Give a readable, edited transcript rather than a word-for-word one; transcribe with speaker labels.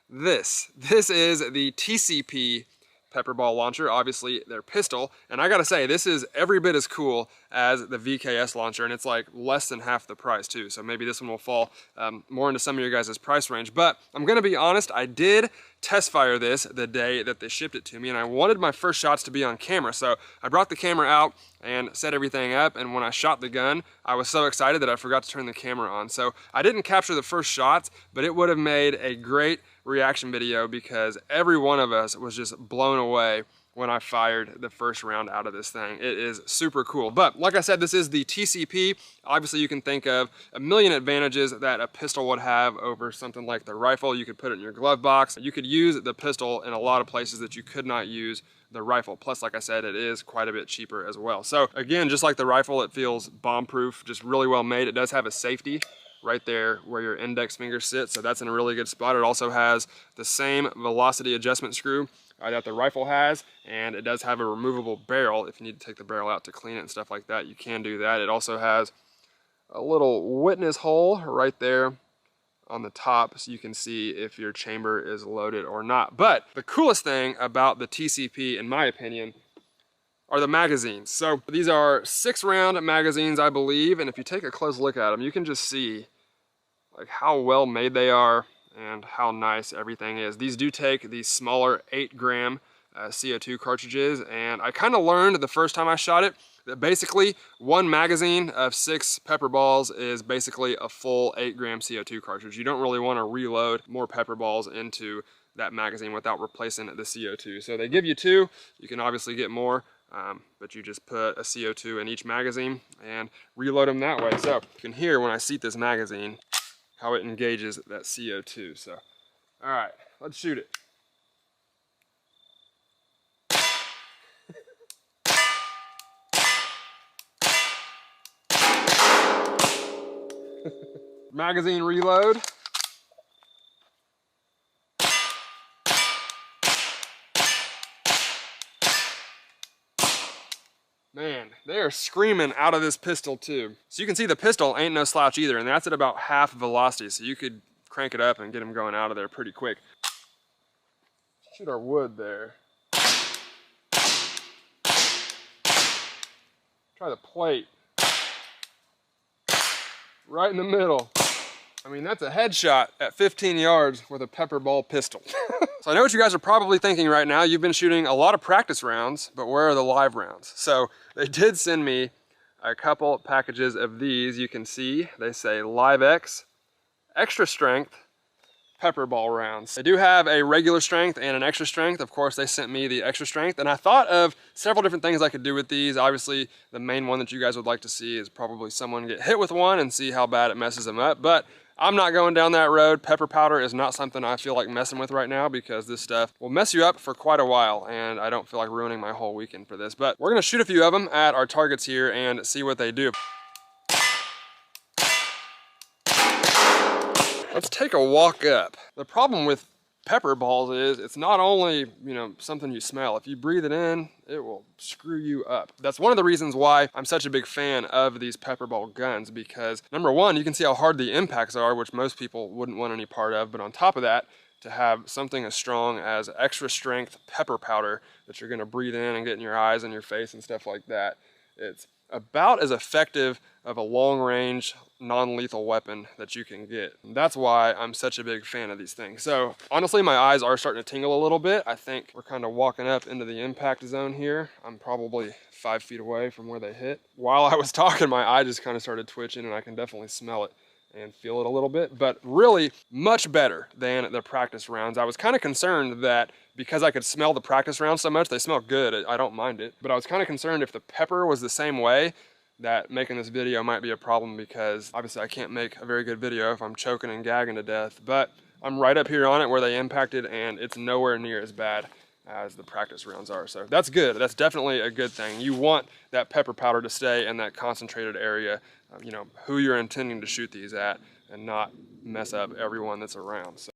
Speaker 1: this is the TCP Pepperball launcher, obviously their pistol, and I gotta say, this is every bit as cool as the VKS launcher, and it's like less than half the price too, so maybe this one will fall more into some of your guys' price range. But I'm gonna be honest, I did test fire this the day that they shipped it to me, and I wanted my first shots to be on camera, so I brought the camera out and set everything up, and when I shot the gun, I was so excited that I forgot to turn the camera on. So I didn't capture the first shots, but it would have made a great reaction video because every one of us was just blown away when I fired the first round out of this thing. It is super cool. But like I said, this is the TCP. Obviously you can think of a million advantages that a pistol would have over something like the rifle. You could put it in your glove box. You could use the pistol in a lot of places that you could not use the rifle. Plus, like I said, it is quite a bit cheaper as well. So again, just like the rifle, it feels bomb-proof, just really well made. It does have a safety right there where your index finger sits, so that's in a really good spot. It also has the same velocity adjustment screw that the rifle has, and it does have a removable barrel. If you need to take the barrel out to clean it and stuff like that, you can do that. It also has a little witness hole right there on the top so you can see if your chamber is loaded or not. But the coolest thing about the TCP, in my opinion, are the magazines. So these are 6-round magazines, I believe, and if you take a close look at them, you can just see like how well made they are and how nice everything is. These do take these smaller 8-gram CO2 cartridges, and I kind of learned the first time I shot it that basically one magazine of 6 pepper balls is basically a full 8-gram CO2 cartridge. You don't really want to reload more pepper balls into that magazine without replacing the CO2. So they give you 2. You can obviously get more, but you just put a CO2 in each magazine and reload them that way. So you can hear when I seat this magazine how it engages that CO2. So, all right, let's shoot it. Magazine reload. Man, they are screaming out of this pistol too. So you can see the pistol ain't no slouch either, and that's at about half velocity, so you could crank it up and get them going out of there pretty quick. Shoot our wood there. Try the plate. Right in the middle. I mean, that's a headshot at 15 yards with a pepper ball pistol. So I know what you guys are probably thinking right now. You've been shooting a lot of practice rounds, but where are the live rounds? So they did send me a couple packages of these. You can see they say Live X, extra strength, pepper ball rounds. They do have a regular strength and an extra strength. Of course, they sent me the extra strength, and I thought of several different things I could do with these. Obviously, the main one that you guys would like to see is probably someone get hit with one and see how bad it messes them up, but I'm not going down that road. Pepper powder is not something I feel like messing with right now because this stuff will mess you up for quite a while, and I don't feel like ruining my whole weekend for this. But we're gonna shoot a few of them at our targets here and see what they do. Let's take a walk up. The problem with pepper balls is it's not only, you know, something you smell. If you breathe it in, it will screw you up. That's one of the reasons why I'm such a big fan of these pepper ball guns, because number one, you can see how hard the impacts are, which most people wouldn't want any part of, but on top of that, to have something as strong as extra strength pepper powder that you're gonna breathe in and get in your eyes and your face and stuff like that, it's about as effective of a long-range, non-lethal weapon that you can get. And that's why I'm such a big fan of these things. So honestly, my eyes are starting to tingle a little bit. I think we're kind of walking up into the impact zone here. I'm probably 5 feet away from where they hit. While I was talking, my eye just kind of started twitching, and I can definitely smell it and feel it a little bit, but really much better than the practice rounds. I was kind of concerned that because I could smell the practice rounds so much, they smell good, I don't mind it, but I was kind of concerned if the pepper was the same way, that making this video might be a problem, because obviously I can't make a very good video if I'm choking and gagging to death, but I'm right up here on it where they impacted, and it's nowhere near as bad as the practice rounds are. So that's good. That's definitely a good thing. You want that pepper powder to stay in that concentrated area, you know, who you're intending to shoot these at, and not mess up everyone that's around. So